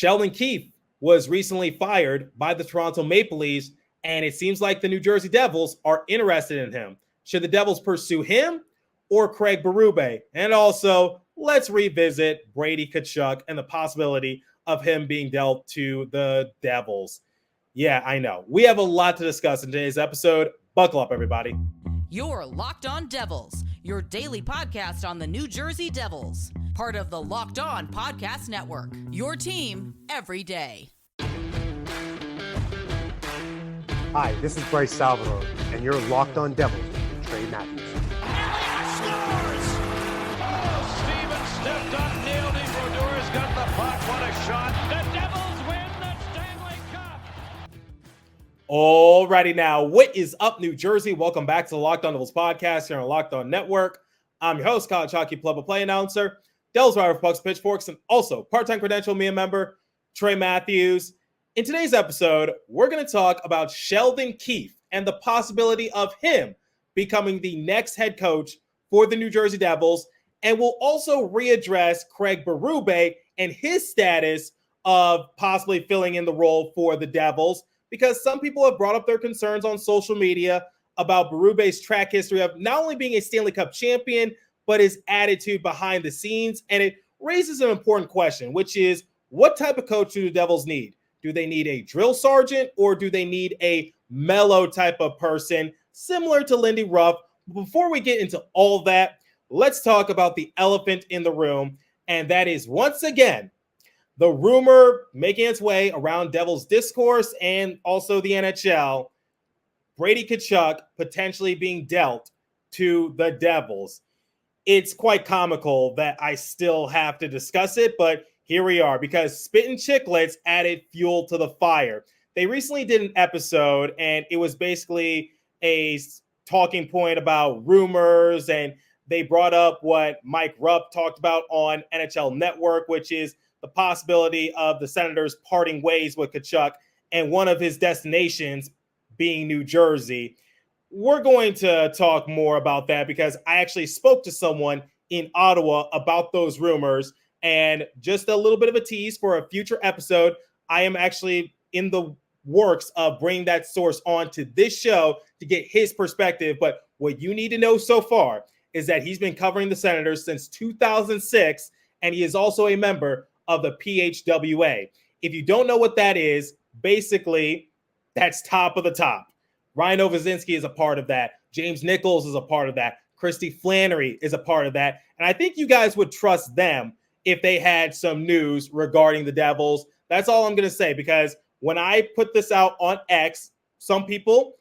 Sheldon Keefe was recently fired by the Toronto Maple Leafs, and it seems like the New Jersey Devils are interested in him. Should the Devils pursue him or Craig Berube? And also, let's revisit Brady Tkachuk and the possibility of him being dealt to the Devils. Yeah, I know. We have a lot to discuss in today's episode. Buckle up, everybody. You're Locked On Devils, your daily podcast on the New Jersey Devils. Part of the Locked On Podcast Network, your team every day. Hi, this is Bryce Salvador, and you're Locked On Devils with Trey Matthews. Elliott scores! Oh, Steven stepped up, nailed it. Brodor's got the puck. What a shot. The Devils win the Stanley Cup. Alrighty now, what is up, New Jersey? Welcome back to the Locked On Devils podcast here on Locked On Network. I'm your host, college hockey play-by-play announcer, Devils writer for Pucks Pitchforks, and also part-time credential media member, Trey Matthews. In today's episode, we're going to talk about Sheldon Keefe and the possibility of him becoming the next head coach for the New Jersey Devils, and we'll also readdress Craig Berube and his status of possibly filling in the role for the Devils, because some people have brought up their concerns on social media about Berube's track history of not only being a Stanley Cup champion, but his attitude behind the scenes. And it raises an important question, which is, what type of coach do the Devils need? Do they need a drill sergeant, or do they need a mellow type of person similar to Lindy Ruff? Before we get into all that, let's talk about the elephant in the room, and that is, once again, the rumor making its way around Devils discourse and also the NHL, Brady Tkachuk potentially being dealt to the Devils. It's quite comical that I still have to discuss it, but here we are, because Spittin Chiclets added fuel to the fire. They recently did an episode, and it was basically a talking point about rumors, and they brought up what Mike Rupp talked about on NHL Network, which is the possibility of the Senators parting ways with Tkachuk and one of his destinations being New Jersey. We're going to talk more about that because I actually spoke to someone in Ottawa about those rumors. And just a little bit of a tease for a future episode, I am actually in the works of bringing that source on to this show to get his perspective. But what you need to know so far is that he's been covering the Senators since 2006, and he is also a member of the PHWA. If you don't know what that is, basically, that's top of the top. Ryan Novozinski is a part of that. James Nichols is a part of that. Christy Flannery is a part of that. And I think you guys would trust them if they had some news regarding the Devils. That's all I'm going to say, because when I put this out on X, some people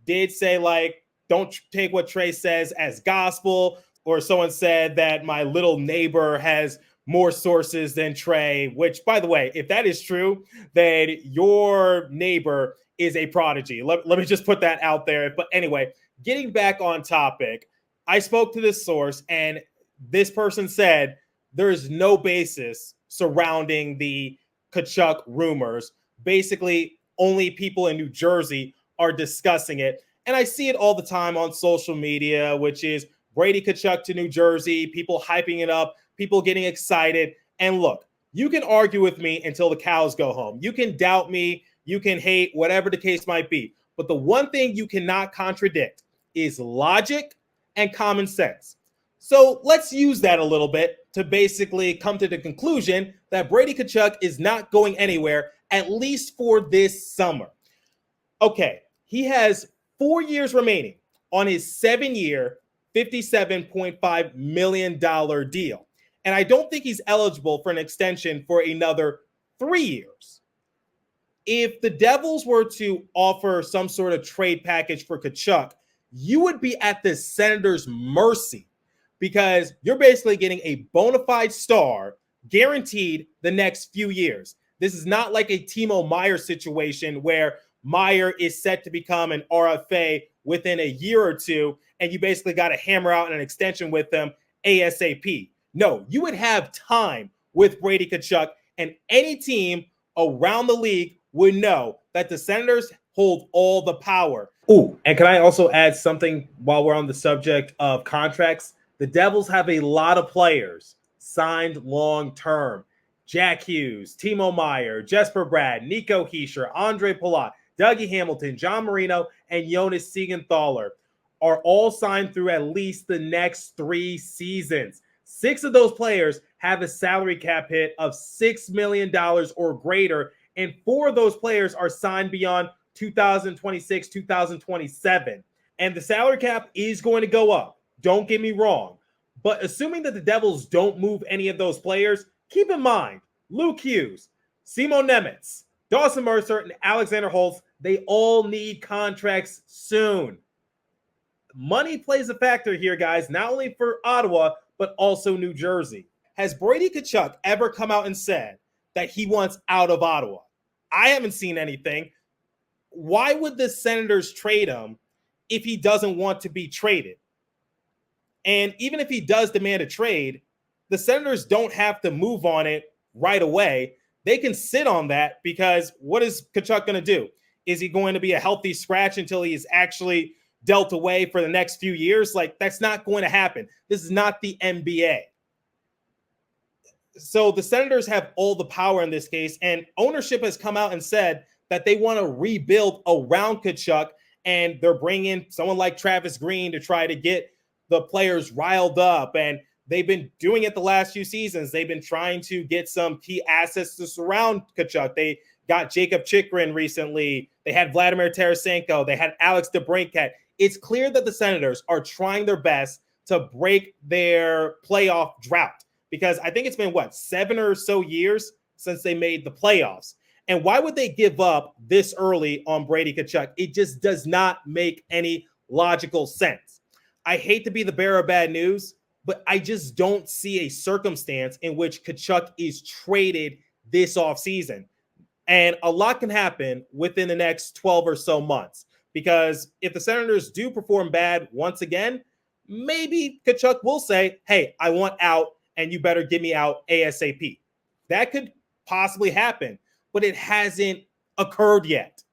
did say, like, don't take what Trey says as gospel, or someone said that my little neighbor has more sources than Trey, which, by the way, if that is true, then your neighbor is a prodigy. Let me just put that out there. But anyway, getting back on topic, I spoke to this source, and this person said there is no basis surrounding the Tkachuk rumors. Basically, only people in New Jersey are discussing it. And I see it all the time on social media, which is Brady Tkachuk to New Jersey, people hyping it up, people getting excited. And look, you can argue with me until the cows go home. You can doubt me, you can hate, whatever the case might be. But the one thing you cannot contradict is logic and common sense. So let's use that a little bit to basically come to the conclusion that Brady Tkachuk is not going anywhere, at least for this summer. Okay, he has 4 years remaining on his 7-year, $57.5 million deal. And I don't think he's eligible for an extension for another 3 years. If the Devils were to offer some sort of trade package for Tkachuk, you would be at the Senators' mercy, because you're basically getting a bona fide star guaranteed the next few years. This is not like a Timo Meier situation where Meier is set to become an RFA within a year or two, and you basically got to hammer out an extension with them ASAP. No, you would have time with Brady Tkachuk, and any team around the league would know that the Senators hold all the power. Ooh, and can I also add something while we're on the subject of contracts? The Devils have a lot of players signed long-term. Jack Hughes, Timo Meier, Jesper Bratt, Nico Hischier, Andre Palat, Dougie Hamilton, John Marino, and Jonas Siegenthaler are all signed through at least the next 3 seasons. 6 of those players have a salary cap hit of $6 million or greater, and 4 of those players are signed beyond 2026, 2027. And the salary cap is going to go up. Don't get me wrong. But assuming that the Devils don't move any of those players, keep in mind, Luke Hughes, Simon Nemec, Dawson Mercer, and Alexander Holtz, they all need contracts soon. Money plays a factor here, guys, not only for Ottawa, but also New Jersey. Has Brady Tkachuk ever come out and said that he wants out of Ottawa? I haven't seen anything. Why would the Senators trade him if he doesn't want to be traded? And even if he does demand a trade, the Senators don't have to move on it right away. They can sit on that, because what is Tkachuk going to do? Is he going to be a healthy scratch until he is actually dealt away for the next few years? Like, that's not going to happen. This is not the NBA. So the Senators have all the power in this case, and ownership has come out and said that they want to rebuild around Tkachuk, and they're bringing someone like Travis Green to try to get the players riled up, and they've been doing it the last few seasons. They've been trying to get some key assets to surround Tkachuk. They got Jacob Chychrun recently. They had Vladimir Tarasenko. They had Alex DeBrincat. It's clear that the Senators are trying their best to break their playoff drought, because I think it's been, 7 or so years since they made the playoffs. And why would they give up this early on Brady Tkachuk? It just does not make any logical sense. I hate to be the bearer of bad news, but I just don't see a circumstance in which Tkachuk is traded this offseason. And a lot can happen within the next 12 or so months, because if the Senators do perform bad once again, maybe Tkachuk will say, hey, I want out, and you better get me out ASAP. That could possibly happen, but it hasn't occurred yet.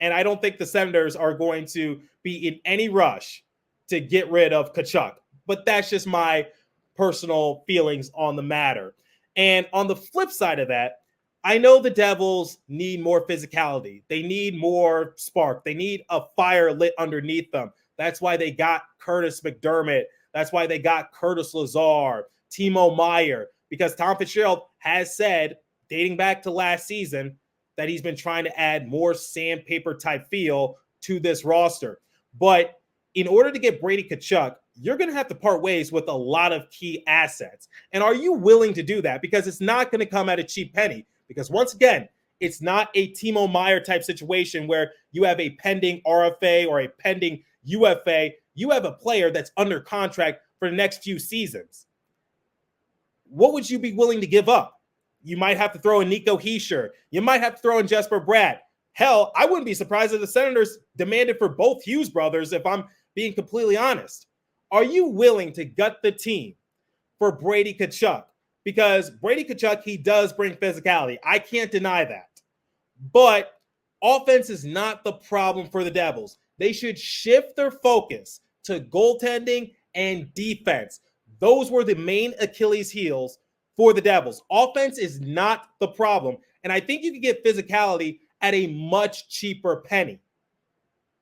And I don't think the Senators are going to be in any rush to get rid of Tkachuk. But that's just my personal feelings on the matter. And on the flip side of that, I know the Devils need more physicality. They need more spark. They need a fire lit underneath them. That's why they got Curtis McDermott. That's why they got Curtis Lazar, Timo Meier, because Tom Fitzgerald has said, dating back to last season, that he's been trying to add more sandpaper type feel to this roster. But in order to get Brady Tkachuk, you're going to have to part ways with a lot of key assets. And are you willing to do that? Because it's not going to come at a cheap penny. Because once again, it's not a Timo Meier type situation where you have a pending RFA or a pending UFA. You have a player that's under contract for the next few seasons. What would you be willing to give up? You might have to throw in Nico Hischier. You might have to throw in Jesper Bratt. Hell, I wouldn't be surprised if the Senators demanded for both Hughes brothers, if I'm being completely honest. Are you willing to gut the team for Brady Tkachuk? Because Brady Tkachuk, he does bring physicality. I can't deny that. But offense is not the problem for the Devils. They should shift their focus to goaltending and defense. Those were the main Achilles heels for the Devils. Offense is not the problem. And I think you can get physicality at a much cheaper penny.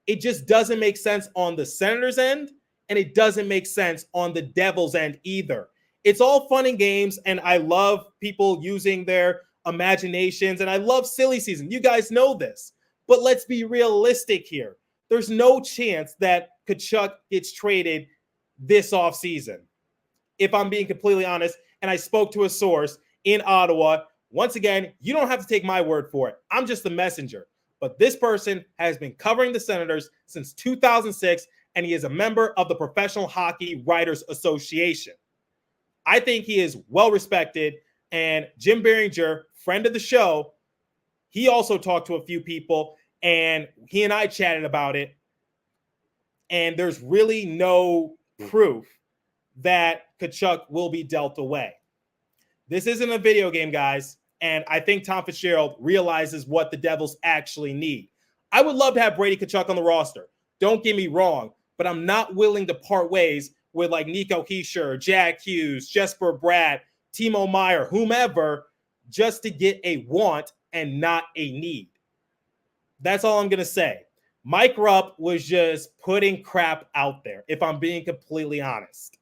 It just doesn't make sense on the Senators' end, and it doesn't make sense on the Devils' end either. It's all fun and games, and I love people using their imaginations, and I love silly season. You guys know this. But let's be realistic here. There's no chance that Tkachuk gets traded this offseason, if I'm being completely honest. And I spoke to a source in Ottawa. Once again, you don't have to take my word for it. I'm just the messenger. But this person has been covering the Senators since 2006, and he is a member of the Professional Hockey Writers Association. I think he is well respected. And Jim Behringer, friend of the show, he also talked to a few people, and he and I chatted about it. And there's really no proof that Tkachuk will be dealt away. This isn't a video game, guys. And I think Tom Fitzgerald realizes what the Devils actually need. I would love to have Brady Tkachuk on the roster. Don't get me wrong, but I'm not willing to part ways with like Nico Hischier, Jack Hughes, Jesper Bratt, Timo Meier, whomever, just to get a want and not a need. That's all I'm going to say. Mike Rupp was just putting crap out there, if I'm being completely honest.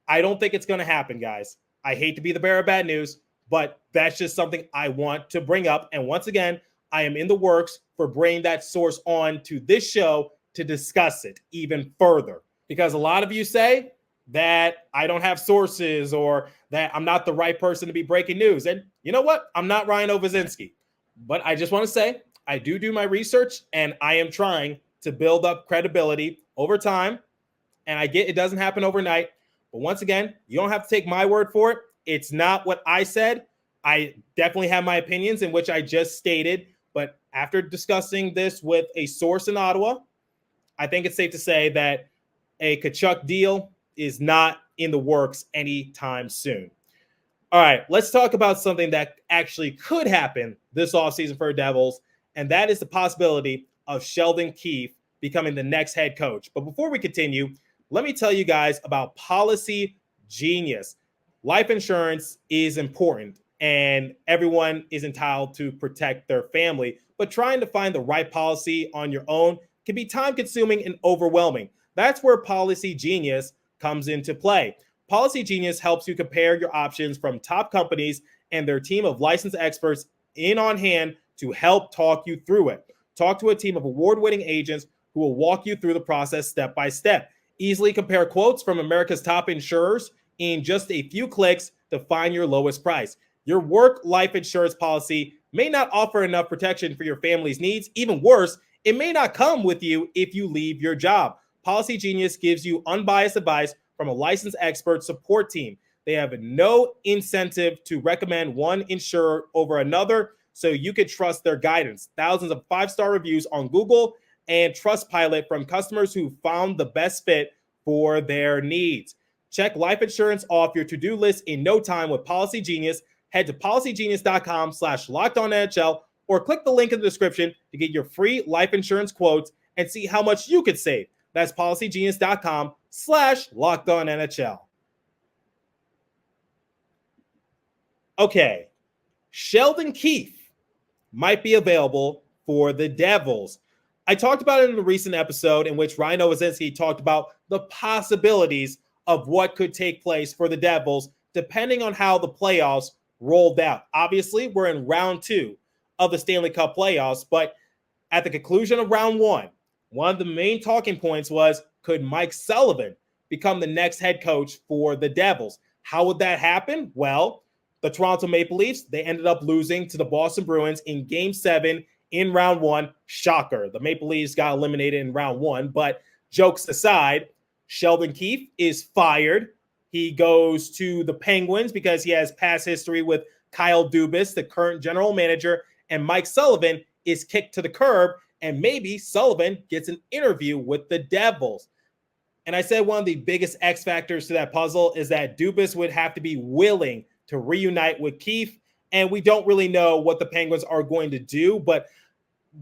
I don't think it's going to happen, guys. I hate to be the bearer of bad news, but that's just something I want to bring up. And once again, I am in the works for bringing that source on to this show to discuss it even further. Because a lot of you say that I don't have sources or that I'm not the right person to be breaking news. And you know what? I'm not Ryan Ovazinski. But I just want to say I do my research, and I am trying to build up credibility over time. And I get it doesn't happen overnight. But once again, you don't have to take my word for it. It's not what I said. I definitely have my opinions in which I just stated. But after discussing this with a source in Ottawa, I think it's safe to say that a Tkachuk deal is not in the works anytime soon. All right, let's talk about something that actually could happen this offseason for the Devils, and that is the possibility of Sheldon Keefe becoming the next head coach. But before we continue, let me tell you guys about Policygenius. Life insurance is important, and everyone is entitled to protect their family. But trying to find the right policy on your own can be time-consuming and overwhelming. That's where Policygenius comes into play. Policygenius helps you compare your options from top companies and their team of licensed experts in on hand to help talk you through it. Talk to a team of award-winning agents who will walk you through the process step by step. Easily compare quotes from America's top insurers in just a few clicks to find your lowest price. Your work life insurance policy may not offer enough protection for your family's needs. Even worse, it may not come with you if you leave your job. Policygenius gives you unbiased advice from a licensed expert support team. They have no incentive to recommend one insurer over another, so you can trust their guidance. Thousands of 5-star reviews on Google and Trustpilot from customers who found the best fit for their needs. Check life insurance off your to-do list in no time with Policygenius. Head to policygenius.com/LockedOnNHL or click the link in the description to get your free life insurance quotes and see how much you could save. That's policygenius.com/LockedOnNHL. Okay, Sheldon Keefe might be available for the Devils. I talked about it in a recent episode in which Ryan Owazinski talked about the possibilities of what could take place for the Devils depending on how the playoffs rolled out. Obviously, we're in round 2 of the Stanley Cup playoffs, but at the conclusion of round 1, one of the main talking points was, could Mike Sullivan become the next head coach for the Devils? How would that happen? Well, the Toronto Maple Leafs, they ended up losing to the Boston Bruins in Game 7 in round 1. Shocker. The Maple Leafs got eliminated in round 1, but jokes aside, Sheldon Keefe is fired. He goes to the Penguins because he has past history with Kyle Dubas, the current general manager, and Mike Sullivan is kicked to the curb, and maybe Sullivan gets an interview with the Devils. And I said one of the biggest X factors to that puzzle is that Dubas would have to be willing to reunite with Keefe, and we don't really know what the Penguins are going to do, but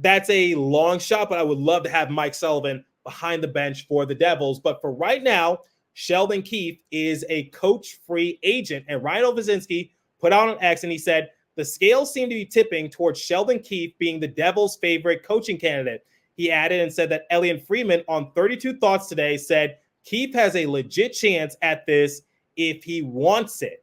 that's a long shot, but I would love to have Mike Sullivan behind the bench for the Devils. But for right now, Sheldon Keefe is a coach-free agent, and Ryan Owazinski put out on X, and he said, the scales seem to be tipping towards Sheldon Keefe being the Devils' favorite coaching candidate. He added and said that Elliot Freeman on 32 Thoughts today said Keefe has a legit chance at this if he wants it.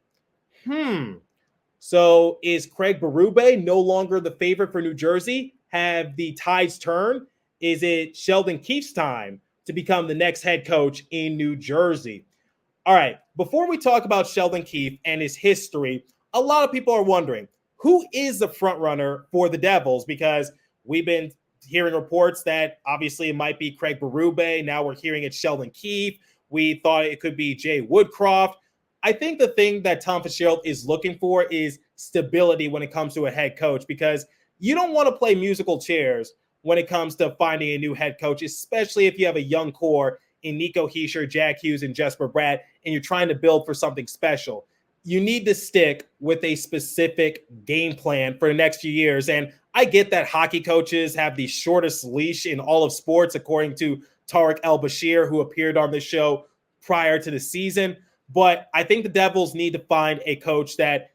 So is Craig Berube no longer the favorite for New Jersey? Have the tides turned? Is it Sheldon Keefe's time to become the next head coach in New Jersey? All right, before we talk about Sheldon Keefe and his history, a lot of people are wondering, who is the front runner for the Devils? Because we've been hearing reports that obviously it might be Craig Berube. Now we're hearing it's Sheldon Keefe. We thought it could be Jay Woodcroft. I think the thing that Tom Fitzgerald is looking for is stability when it comes to a head coach, because you don't want to play musical chairs when it comes to finding a new head coach, especially if you have a young core in Nico Hischier, Jack Hughes, and Jesper Bratt, and you're trying to build for something special. You need to stick with a specific game plan for the next few years. And I get that hockey coaches have the shortest leash in all of sports, according to Tarek El-Bashir, who appeared on the show prior to the season. But I think the Devils need to find a coach that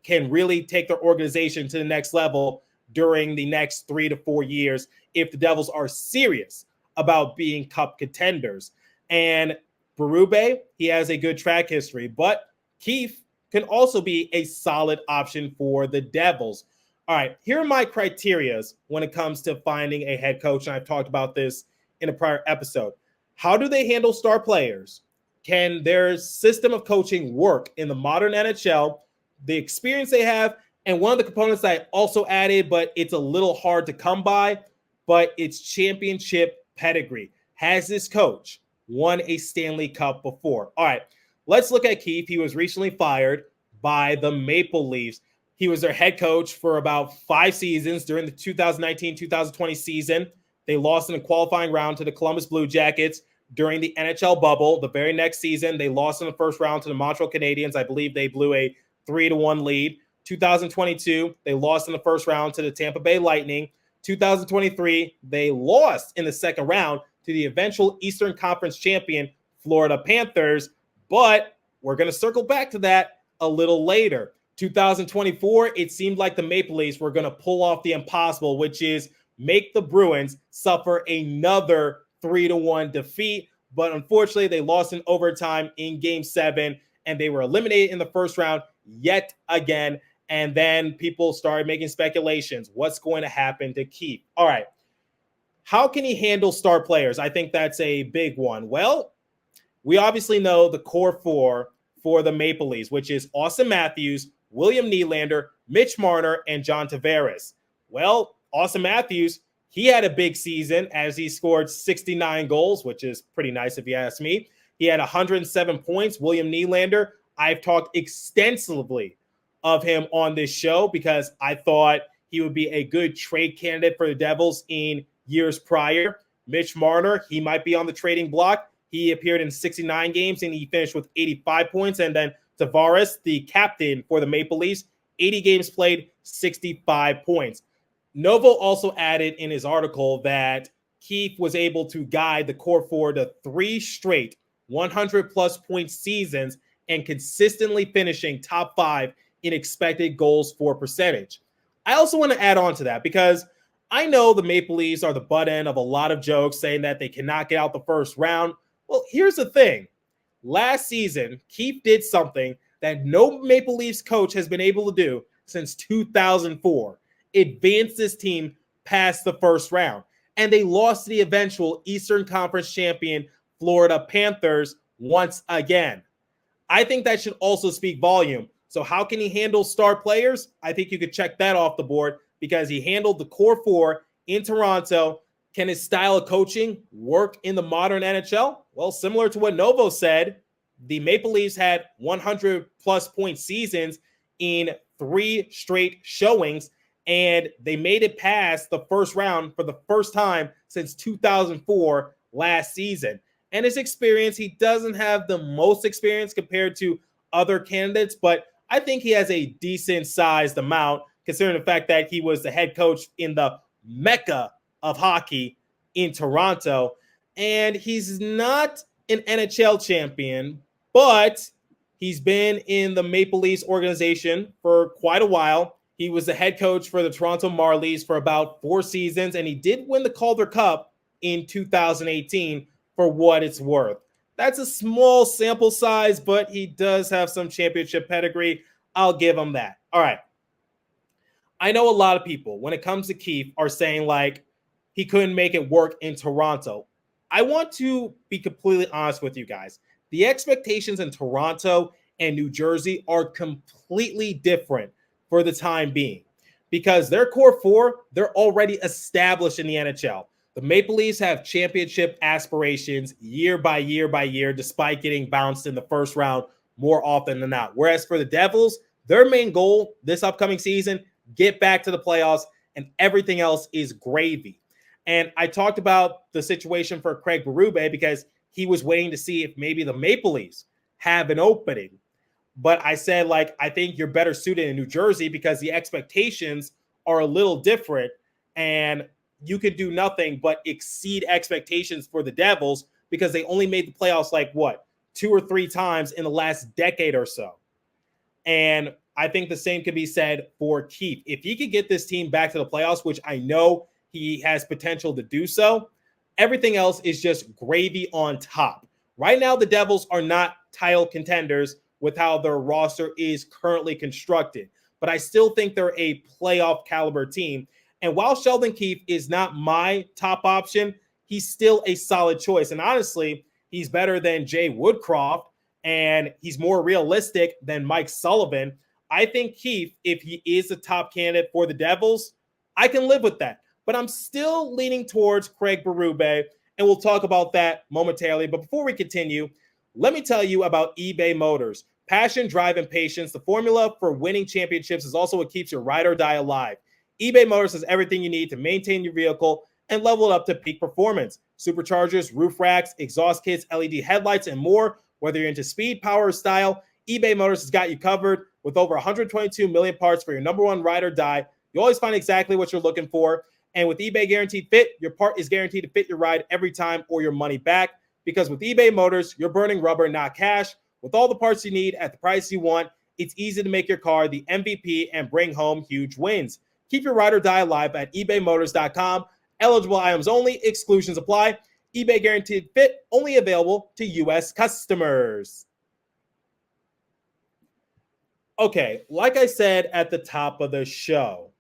can really take their organization to the next level during the next 3 to 4 years if the Devils are serious about being cup contenders. And Berube, he has a good track history, but Keefe can also be a solid option for the Devils. All right, here are my criterias when it comes to finding a head coach, and I've talked about this in a prior episode. How do they handle star players? Can their system of coaching work in the modern NHL? The experience they have, and one of the components that I also added, but it's a little hard to come by, but it's championship pedigree. Has this coach won a Stanley Cup before? All right, let's look at Keefe. He was recently fired by the Maple Leafs. He was their head coach for about 5 seasons during the 2019-2020 season. They lost in a qualifying round to the Columbus Blue Jackets during the NHL bubble. The very next season, they lost in the first round to the Montreal Canadiens. I believe they blew a 3-1 lead. 2022, they lost in the first round to the Tampa Bay Lightning. 2023, they lost in the second round to the eventual Eastern Conference champion, Florida Panthers. But we're going to circle back to that a little later. 2024, it seemed like the Maple Leafs were going to pull off the impossible, which is make the Bruins suffer another 3-1 defeat. But unfortunately, they lost in overtime in Game 7, and they were eliminated in the first round yet again. And then people started making speculations. What's going to happen to Keefe? All right. How can he handle star players? I think that's a big one. Well, we obviously know the core four for the Maple Leafs, which is Austin Matthews, William Nylander, Mitch Marner, and John Tavares. Well, Austin Matthews, he had a big season as he scored 69 goals, which is pretty nice if you ask me. He had 107 points. William Nylander, I've talked extensively of him on this show because I thought he would be a good trade candidate for the Devils in years prior. Mitch Marner, he might be on the trading block. He appeared in 69 games and he finished with 85 points. And then Tavares, the captain for the Maple Leafs, 80 games played, 65 points. Novo also added in his article that Keefe was able to guide the core four to 3 straight 100-plus point seasons and consistently finishing top 5 in expected goals for percentage. I also want to add on to that because I know the Maple Leafs are the butt end of a lot of jokes saying that they cannot get out the first round. Well, here's the thing. Last season, Keefe did something that no Maple Leafs coach has been able to do since 2004. Advance this team past the first round. And they lost to the eventual Eastern Conference champion Florida Panthers once again. I think that should also speak volume. So how can he handle star players? I think you could check that off the board because he handled the core four in Toronto. Can his style of coaching work in the modern NHL? Well, similar to what Novo said, the Maple Leafs had 100-plus point seasons in 3 straight showings, and they made it past the first round for the first time since 2004 last season. And his experience, he doesn't have the most experience compared to other candidates, but I think he has a decent-sized amount considering the fact that he was the head coach in the mecca of hockey in Toronto. And he's not an NHL champion, but he's been in the Maple Leafs organization for quite a while. He was the head coach for the Toronto Marlies for about 4 seasons, and he did win the Calder Cup in 2018 for what it's worth. That's a small sample size, but he does have some championship pedigree. I'll give him that. All right. I know a lot of people, when it comes to Keefe, are saying, like, he couldn't make it work in Toronto. I want to be completely honest with you guys. The expectations in Toronto and New Jersey are completely different for the time being because their core four, they're already established in the NHL. The Maple Leafs have championship aspirations year by year by year, despite getting bounced in the first round more often than not. Whereas for the Devils, their main goal this upcoming season, get back to the playoffs, and everything else is gravy. And I talked about the situation for Craig Berube because he was waiting to see if maybe the Maple Leafs have an opening. But I said, like, I think you're better suited in New Jersey because the expectations are a little different and you could do nothing but exceed expectations for the Devils because they only made the playoffs like 2 or 3 times in the last decade or so. And I think the same could be said for Keefe. If he could get this team back to the playoffs, which I know he has potential to do so, everything else is just gravy on top. Right now, the Devils are not title contenders with how their roster is currently constructed, but I still think they're a playoff caliber team. And while Sheldon Keefe is not my top option, he's still a solid choice. And honestly, he's better than Jay Woodcroft, and he's more realistic than Mike Sullivan. I think Keefe, if he is a top candidate for the Devils, I can live with that. But I'm still leaning towards Craig Berube, and we'll talk about that momentarily. But before we continue, let me tell you about eBay Motors. Passion, drive, and patience. The formula for winning championships is also what keeps your ride or die alive. eBay Motors has everything you need to maintain your vehicle and level it up to peak performance. Superchargers, roof racks, exhaust kits, LED headlights, and more. Whether you're into speed, power, or style, eBay Motors has got you covered. With over 122 million parts for your number one ride or die, you always find exactly what you're looking for. And with eBay Guaranteed Fit, your part is guaranteed to fit your ride every time or your money back. Because with eBay Motors, you're burning rubber, not cash. With all the parts you need at the price you want, it's easy to make your car the MVP and bring home huge wins. Keep your ride or die alive at ebaymotors.com. Eligible items only. Exclusions apply. eBay Guaranteed Fit only available to U.S. customers. Okay, like I said at the top of the show,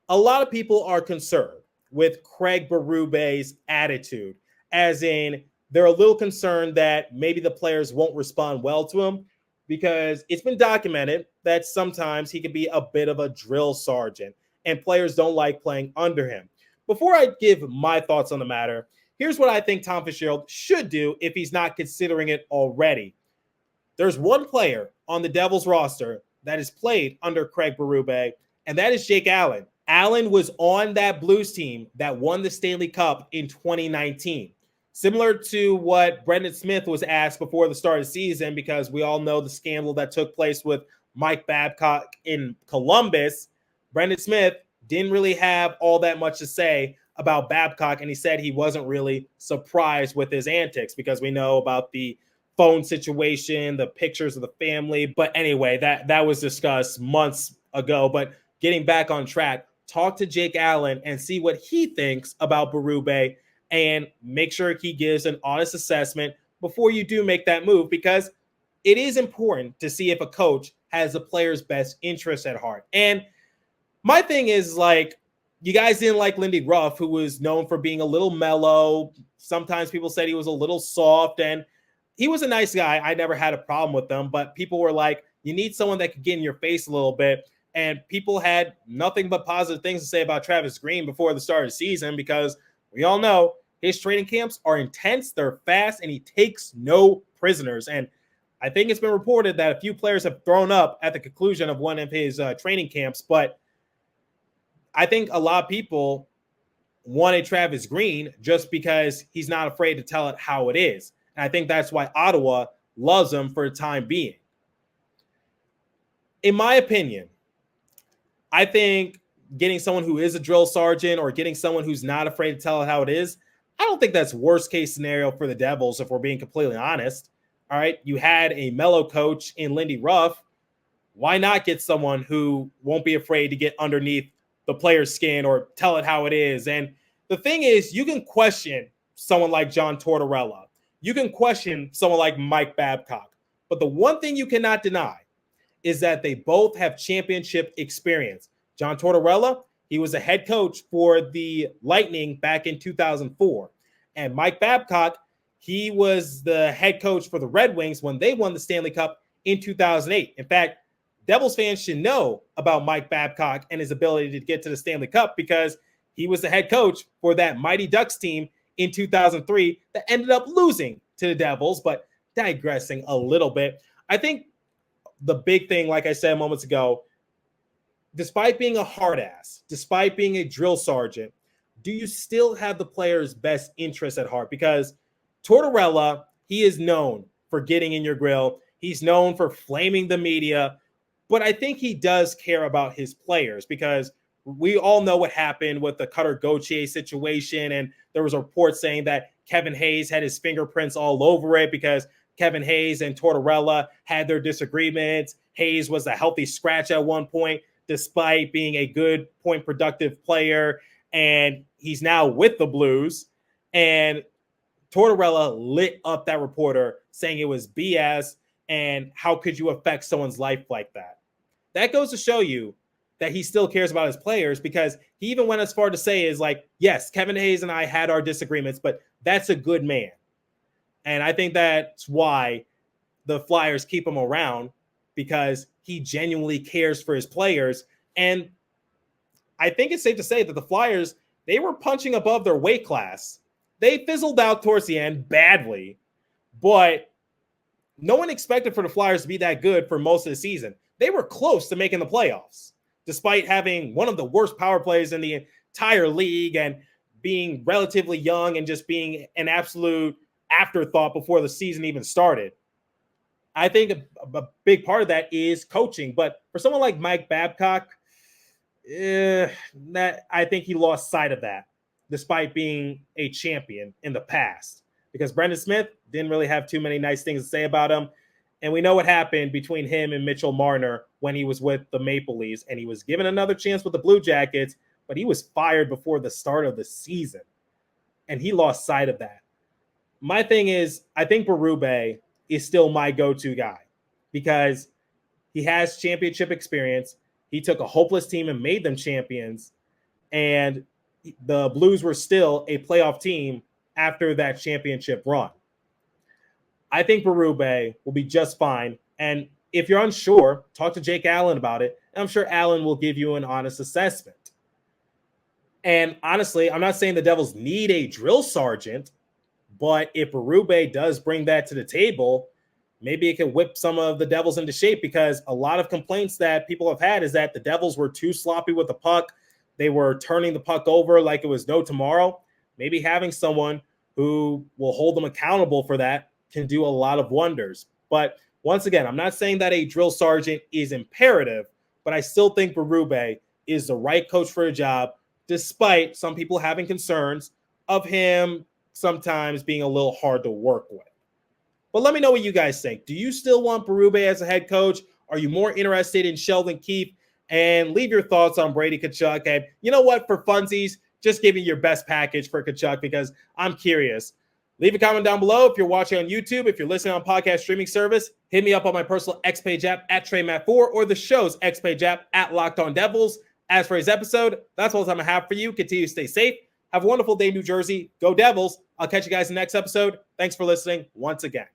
a lot of people are concerned with Craig Berube's attitude, as in they're a little concerned that maybe the players won't respond well to him, because it's been documented that sometimes he can be a bit of a drill sergeant and players don't like playing under him. Before I give my thoughts on the matter, here's what I think Tom Fitzgerald should do if he's not considering it already. There's one player on the Devils roster that has played under Craig Berube, and that is Jake Allen. Allen was on that Blues team that won the Stanley Cup in 2019. Similar to what Brendan Smith was asked before the start of the season, because we all know the scandal that took place with Mike Babcock in Columbus. Brendan Smith didn't really have all that much to say about Babcock, and he said he wasn't really surprised with his antics because we know about the phone situation, the pictures of the family. But anyway, that was discussed months ago. But getting back on track, talk to Jake Allen and see what he thinks about Berube, and make sure he gives an honest assessment before you do make that move, because it is important to see if a coach has the player's best interest at heart. And my thing is, like, you guys didn't like Lindy Ruff, who was known for being a little mellow. Sometimes people said he was a little soft, and he was a nice guy. I never had a problem with him, but people were like, you need someone that could get in your face a little bit. And people had nothing but positive things to say about Travis Green before the start of the season, because we all know his training camps are intense, they're fast, and he takes no prisoners. And I think it's been reported that a few players have thrown up at the conclusion of one of his training camps, but I think a lot of people wanted Travis Green just because he's not afraid to tell it how it is. And I think that's why Ottawa loves him for the time being. In my opinion, I think getting someone who is a drill sergeant or getting someone who's not afraid to tell it how it is, I don't think that's worst case scenario for the Devils, if we're being completely honest. All right, you had a mellow coach in Lindy Ruff. Why not get someone who won't be afraid to get underneath the player's skin or tell it how it is? And the thing is, you can question someone like John Tortorella. You can question someone like Mike Babcock. But the one thing you cannot deny is that they both have championship experience. John Tortorella, he was a head coach for the Lightning back in 2004. And Mike Babcock, he was the head coach for the Red Wings when they won the Stanley Cup in 2008. In fact, Devils fans should know about Mike Babcock and his ability to get to the Stanley Cup, because he was the head coach for that Mighty Ducks team in 2003 that ended up losing to the Devils. But digressing a little bit, I think the big thing, like I said moments ago, despite being a hard ass, despite being a drill sergeant, do you still have the player's best interest at heart? Because Tortorella, he is known for getting in your grill. He's known for flaming the media, but I think he does care about his players, because we all know what happened with the Cutter Gauthier situation. And there was a report saying that Kevin Hayes had his fingerprints all over it because Kevin Hayes and Tortorella had their disagreements. Hayes was a healthy scratch at one point, despite being a good point productive player. And he's now with the Blues. And Tortorella lit up that reporter saying it was BS. And how could you affect someone's life like that? That goes to show you that he still cares about his players, because he even went as far to say is like, yes, Kevin Hayes and I had our disagreements, but that's a good man. And I think that's why the Flyers keep him around, because he genuinely cares for his players. And I think it's safe to say that the Flyers, they were punching above their weight class. They fizzled out towards the end badly, but no one expected for the Flyers to be that good for most of the season. They were close to making the playoffs, despite having one of the worst power plays in the entire league and being relatively young and just being an absolute afterthought before the season even started. I think a big part of that is coaching. But for someone like Mike Babcock, that I think he lost sight of that, despite being a champion in the past. Because Brendan Smith didn't really have too many nice things to say about him. And we know what happened between him and Mitchell Marner when he was with the Maple Leafs, and he was given another chance with the Blue Jackets, but he was fired before the start of the season, and he lost sight of that. My thing is, I think Berube is still my go-to guy, because he has championship experience. He took a hopeless team and made them champions, and the Blues were still a playoff team after that championship run. I think Berube will be just fine. And if you're unsure, talk to Jake Allen about it. And I'm sure Allen will give you an honest assessment. And honestly, I'm not saying the Devils need a drill sergeant, but if Berube does bring that to the table, maybe it can whip some of the Devils into shape, because a lot of complaints that people have had is that the Devils were too sloppy with the puck. They were turning the puck over like it was no tomorrow. Maybe having someone who will hold them accountable for that can do a lot of wonders. But once again, I'm not saying that a drill sergeant is imperative, but I still think Berube is the right coach for a job, despite some people having concerns of him sometimes being a little hard to work with. But let me know what you guys think. Do you still want Berube as a head coach? Are you more interested in Sheldon Keefe? And leave your thoughts on Brady Tkachuk. And you know what? For funsies, just give me your best package for Tkachuk, because I'm curious. Leave a comment down below if you're watching on YouTube. If you're listening on podcast streaming service, hit me up on my personal X Page app at TreyMatt4, or the show's X Page app at Locked On Devils. As for his episode, that's all the time I have for you. Continue to stay safe. Have a wonderful day, New Jersey. Go Devils. I'll catch you guys in the next episode. Thanks for listening once again.